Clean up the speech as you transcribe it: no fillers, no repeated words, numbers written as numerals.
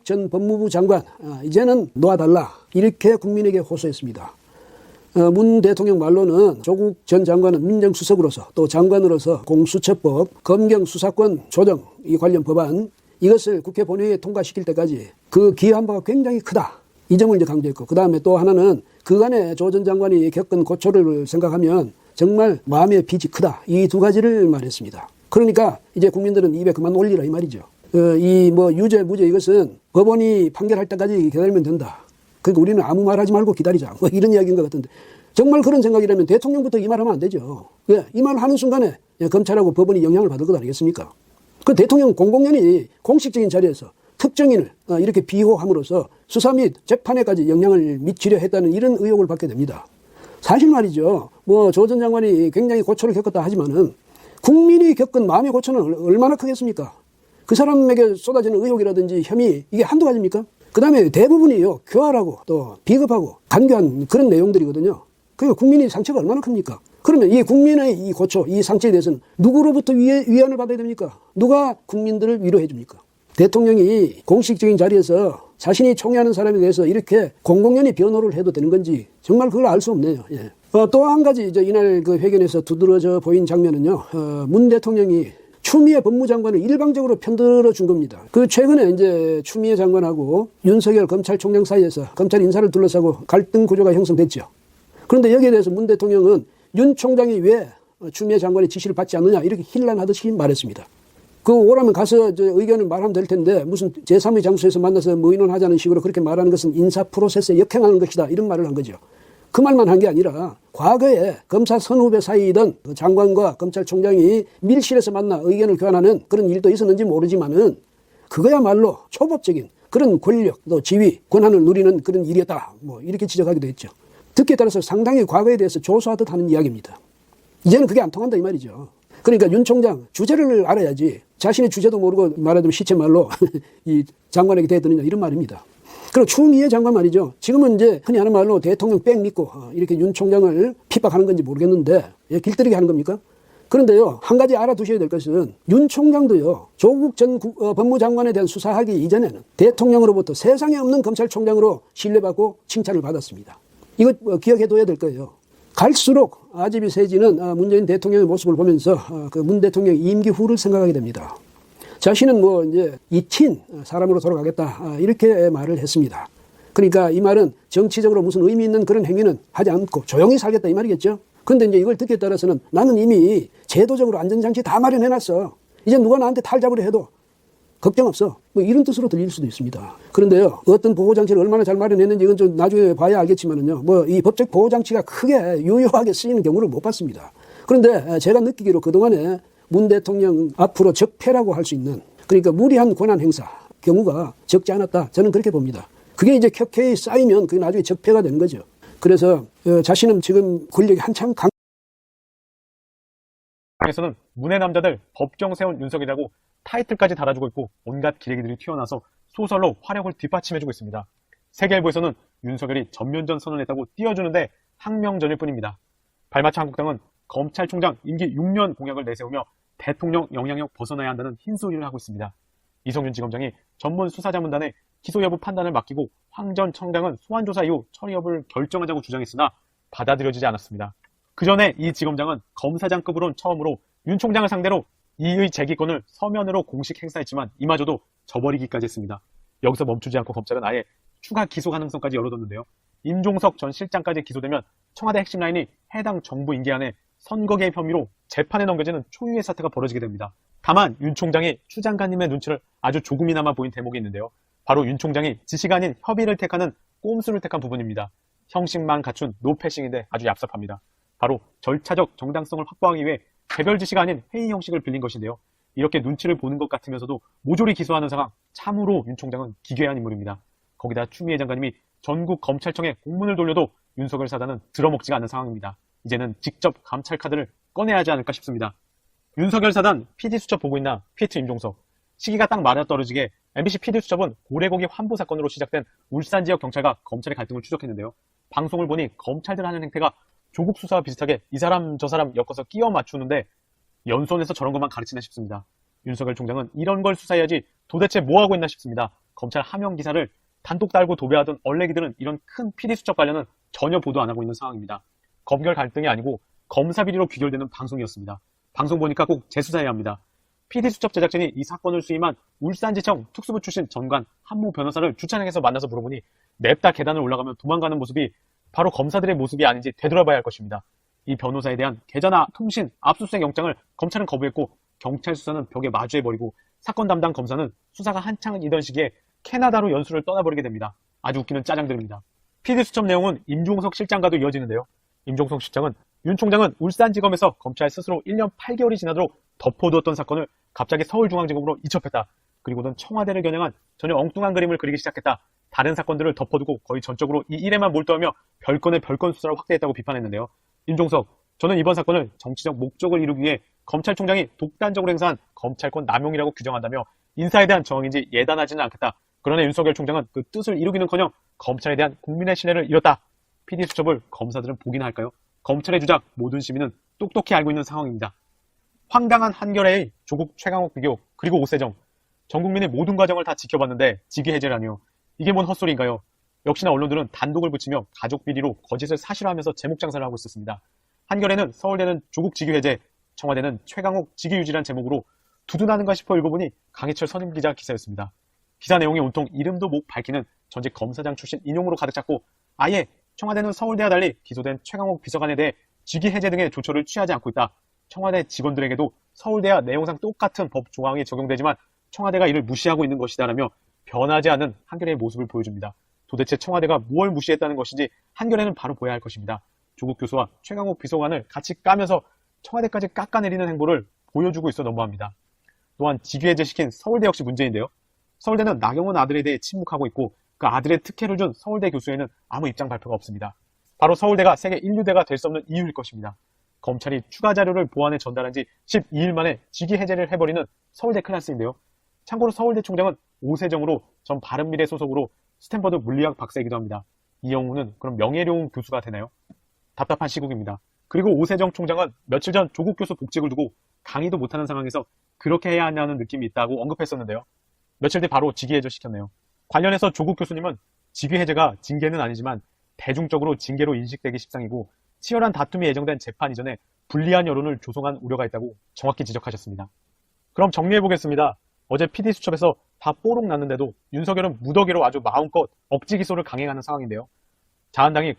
전 법무부 장관 이제는 놓아달라 이렇게 국민에게 호소했습니다. 문 대통령 말로는 조국 전 장관은 민정수석으로서 또 장관으로서 공수처법, 검경수사권 조정 이 관련 법안 이것을 국회 본회의에 통과시킬 때까지 그 기여한 바가 굉장히 크다. 이 점을 이제 강조했고 그 다음에 또 하나는 그간에 조 전 장관이 겪은 고초를 생각하면 정말 마음의 빚이 크다. 이 두 가지를 말했습니다. 그러니까 이제 국민들은 입에 그만 올리라 이 말이죠. 이 유죄 무죄 이것은 법원이 판결할 때까지 기다리면 된다. 그러니까 우리는 아무 말하지 말고 기다리자. 이런 이야기인 것 같은데 정말 그런 생각이라면 대통령부터 이 말하면 안 되죠. 이 말을 하는 순간에 검찰하고 법원이 영향을 받을 것 아니겠습니까? 그 대통령 공공연히 공식적인 자리에서 특정인을 이렇게 비호함으로써 수사 및 재판에까지 영향을 미치려 했다는 이런 의혹을 받게 됩니다. 사실 말이죠. 조 전 장관이 굉장히 고초를 겪었다 하지만은 국민이 겪은 마음의 고초는 얼마나 크겠습니까? 그 사람에게 쏟아지는 의혹이라든지 혐의 이게 한두 가지입니까? 그 다음에 대부분이요. 교활하고 또 비겁하고 간교한 그런 내용들이거든요. 그러니까 국민의 상처가 얼마나 큽니까? 그러면 이 국민의 이 고초, 이 상처에 대해서는 누구로부터 위안을 받아야 됩니까? 누가 국민들을 위로해 줍니까? 대통령이 공식적인 자리에서 자신이 총애하는 사람에 대해서 이렇게 공공연히 변호를 해도 되는 건지 정말 그걸 알 수 없네요. 예. 또 한 가지 이날 그 회견에서 두드러져 보인 장면은요. 문 대통령이 추미애 법무장관을 일방적으로 편들어 준 겁니다. 그 최근에 이제 추미애 장관하고 윤석열 검찰총장 사이에서 검찰 인사를 둘러싸고 갈등 구조가 형성됐죠. 그런데 여기에 대해서 문 대통령은 윤 총장이 왜 추미애 장관의 지시를 받지 않느냐 이렇게 힐난하듯이 말했습니다. 그 오라면 가서 의견을 말하면 될 텐데 무슨 제3의 장소에서 만나서 의논하자는 식으로 그렇게 말하는 것은 인사 프로세스에 역행하는 것이다 이런 말을 한 거죠. 그 말만 한 게 아니라 과거에 검사 선후배 사이이던 장관과 검찰총장이 밀실에서 만나 의견을 교환하는 그런 일도 있었는지 모르지만은 그거야말로 초법적인 그런 권력 또 지위 권한을 누리는 그런 일이었다 이렇게 지적하기도 했죠. 듣기에 따라서 상당히 과거에 대해서 조소하듯 하는 이야기입니다. 이제는 그게 안 통한다 이 말이죠. 그러니까 윤 총장 주제를 알아야지 자신의 주제도 모르고 말하자면 시체말로 이 장관에게 대드느냐 이런 말입니다. 그리고 추미애 장관 말이죠. 지금은 이제 흔히 하는 말로 대통령 백 믿고 이렇게 윤 총장을 핍박하는 건지 모르겠는데 길들이게 하는 겁니까? 그런데요. 한 가지 알아두셔야 될 것은 윤 총장도요. 조국 전 법무장관에 대한 수사하기 이전에는 대통령으로부터 세상에 없는 검찰총장으로 신뢰받고 칭찬을 받았습니다. 이거 기억해둬야 될 거예요. 갈수록 아집이 세지는 문재인 대통령의 모습을 보면서 그 문 대통령 임기 후를 생각하게 됩니다. 자신은 이제 이친 사람으로 돌아가겠다 이렇게 말을 했습니다. 그러니까 이 말은 정치적으로 무슨 의미 있는 그런 행위는 하지 않고 조용히 살겠다 이 말이겠죠. 그런데 이제 이걸 듣기에 따라서는 나는 이미 제도적으로 안전장치 다 마련해놨어. 이제 누가 나한테 탈잡으려 해도 걱정 없어. 이런 뜻으로 들릴 수도 있습니다. 그런데요, 어떤 보호장치를 얼마나 잘 마련했는지 이건 좀 나중에 봐야 알겠지만은요, 이 법적 보호장치가 크게 유효하게 쓰이는 경우를 못 봤습니다. 그런데 제가 느끼기로 그동안에 문 대통령 앞으로 적폐라고 할 수 있는 그러니까 무리한 권한 행사 경우가 적지 않았다. 저는 그렇게 봅니다. 그게 이제 켜켜이 쌓이면 그게 나중에 적폐가 되는 거죠. 그래서 자신은 지금 권력이 한창 에서는 문의 남자들 법정 세운 윤석이라고 타이틀까지 달아주고 있고 온갖 기레기들이 튀어나와서 소설로 화력을 뒷받침해주고 있습니다. 세계일보에서는 윤석열이 전면전 선언했다고 띄워주는데 항명전일 뿐입니다. 발맞춰 한국당은 검찰총장 임기 6년 공약을 내세우며 대통령 영향력 벗어나야 한다는 흰소리를 하고 있습니다. 이성윤 지검장이 전문 수사자문단에 기소 여부 판단을 맡기고 황 전 청장은 소환조사 이후 처리 여부를 결정하자고 주장했으나 받아들여지지 않았습니다. 그 전에 이 지검장은 검사장급으로는 처음으로 윤 총장을 상대로 이의 제기권을 서면으로 공식 행사했지만 이마저도 저버리기까지 했습니다. 여기서 멈추지 않고 검찰은 아예 추가 기소 가능성까지 열어뒀는데요. 임종석 전 실장까지 기소되면 청와대 핵심 라인이 해당 정부 임기 안에 선거 개입 혐의로 재판에 넘겨지는 초유의 사태가 벌어지게 됩니다. 다만 윤 총장이 추 장관님의 눈치를 아주 조금이나마 보인 대목이 있는데요. 바로 윤 총장이 지시가 아닌 협의를 택하는 꼼수를 택한 부분입니다. 형식만 갖춘 노패싱인데 아주 얍삽합니다. 바로 절차적 정당성을 확보하기 위해 개별 지시가 아닌 회의 형식을 빌린 것인데요. 이렇게 눈치를 보는 것 같으면서도 모조리 기소하는 상황, 참으로 윤 총장은 기괴한 인물입니다. 거기다 추미애 장관님이 전국 검찰청에 공문을 돌려도 윤석열 사단은 들어먹지가 않는 상황입니다. 이제는 직접 감찰 카드를 꺼내야 하지 않을까 싶습니다. 윤석열 사단 PD수첩 보고 있나? 퀴트 임종석. 시기가 딱 맞아떨어지게 MBC PD수첩은 고래고기 환부 사건으로 시작된 울산 지역 경찰과 검찰의 갈등을 추적했는데요. 방송을 보니 검찰들 하는 행태가 조국 수사와 비슷하게 이 사람 저 사람 엮어서 끼워 맞추는데 연수원에서 저런 것만 가르치나 싶습니다. 윤석열 총장은 이런 걸 수사해야지 도대체 뭐 하고 있나 싶습니다. 검찰 하명 기사를 단독 달고 도배하던 얼레기들은 이런 큰 PD수첩 관련은 전혀 보도 안 하고 있는 상황입니다. 검결 갈등이 아니고 검사 비리로 귀결되는 방송이었습니다. 방송 보니까 꼭 재수사해야 합니다. PD수첩 제작진이 이 사건을 수임한 울산지청 특수부 출신 전관 한모 변호사를 주차장에서 만나서 물어보니 냅다 계단을 올라가면 도망가는 모습이 바로 검사들의 모습이 아닌지 되돌아봐야 할 것입니다. 이 변호사에 대한 계좌나 통신, 압수수색 영장을 검찰은 거부했고 경찰 수사는 벽에 마주해버리고 사건 담당 검사는 수사가 한창이던 시기에 캐나다로 연수를 떠나버리게 됩니다. 아주 웃기는 짜장들입니다. PD수첩 내용은 임종석 실장과도 이어지는데요. 임종석 실장은 윤 총장은 울산지검에서 검찰 스스로 1년 8개월이 지나도록 덮어두었던 사건을 갑자기 서울중앙지검으로 이첩했다. 그리고는 청와대를 겨냥한 전혀 엉뚱한 그림을 그리기 시작했다. 다른 사건들을 덮어두고 거의 전적으로 이 일에만 몰두하며 별건의 별건 수사를 확대했다고 비판했는데요. 임종석, 저는 이번 사건을 정치적 목적을 이루기 위해 검찰총장이 독단적으로 행사한 검찰권 남용이라고 규정한다며 인사에 대한 저항인지 예단하지는 않겠다. 그러나 윤석열 총장은 그 뜻을 이루기는커녕 검찰에 대한 국민의 신뢰를 잃었다. PD수첩을 검사들은 보기나 할까요? 검찰의 주장 모든 시민은 똑똑히 알고 있는 상황입니다. 황당한 한겨레의 조국 최강욱 비교 그리고 오세정. 전 국민의 모든 과정을 다 지켜봤는데 직위해제라니요. 이게 뭔 헛소리인가요? 역시나 언론들은 단독을 붙이며 가족 비리로 거짓을 사실화하면서 제목 장사를 하고 있었습니다. 한겨레는 서울대는 조국 직위해제, 청와대는 최강욱 직위유지란 제목으로 두둔하는가 싶어 읽어보니 강희철 선임 기자 기사였습니다. 기사 내용이 온통 이름도 못 밝히는 전직 검사장 출신 인용으로 가득 찼고 아예 청와대는 서울대와 달리 기소된 최강욱 비서관에 대해 직위해제 등의 조처를 취하지 않고 있다. 청와대 직원들에게도 서울대와 내용상 똑같은 법 조항이 적용되지만 청와대가 이를 무시하고 있는 것이다라며 변하지 않은 한겨레의 모습을 보여줍니다. 도대체 청와대가 무엇을 무시했다는 것인지 한겨레는 바로 보여야 할 것입니다. 조국 교수와 최강욱 비서관을 같이 까면서 청와대까지 깎아내리는 행보를 보여주고 있어 너무합니다. 또한 직위해제시킨 서울대 역시 문제인데요. 서울대는 나경원 아들에 대해 침묵하고 있고 그 아들의 특혜를 준 서울대 교수에는 아무 입장 발표가 없습니다. 바로 서울대가 세계 인류대가 될 수 없는 이유일 것입니다. 검찰이 추가 자료를 보안에 전달한 지 12일 만에 직위해제를 해버리는 서울대 클래스인데요. 참고로 서울대 총장은 오세정으로 전 바른미래 소속으로 스탠퍼드 물리학 박사이기도 합니다. 이 영웅은 그럼 명예로운 교수가 되나요? 답답한 시국입니다. 그리고 오세정 총장은 며칠 전 조국 교수 복직을 두고 강의도 못하는 상황에서 그렇게 해야 하냐는 느낌이 있다고 언급했었는데요. 며칠 뒤 바로 직위해제 시켰네요. 관련해서 조국 교수님은 직위해제가 징계는 아니지만 대중적으로 징계로 인식되기 십상이고 치열한 다툼이 예정된 재판 이전에 불리한 여론을 조성한 우려가 있다고 정확히 지적하셨습니다. 그럼 정리해보겠습니다. 어제 PD수첩에서 다 뽀록 났는데도 윤석열은 무더기로 아주 마음껏 억지 기소를 강행하는 상황인데요. 자한당이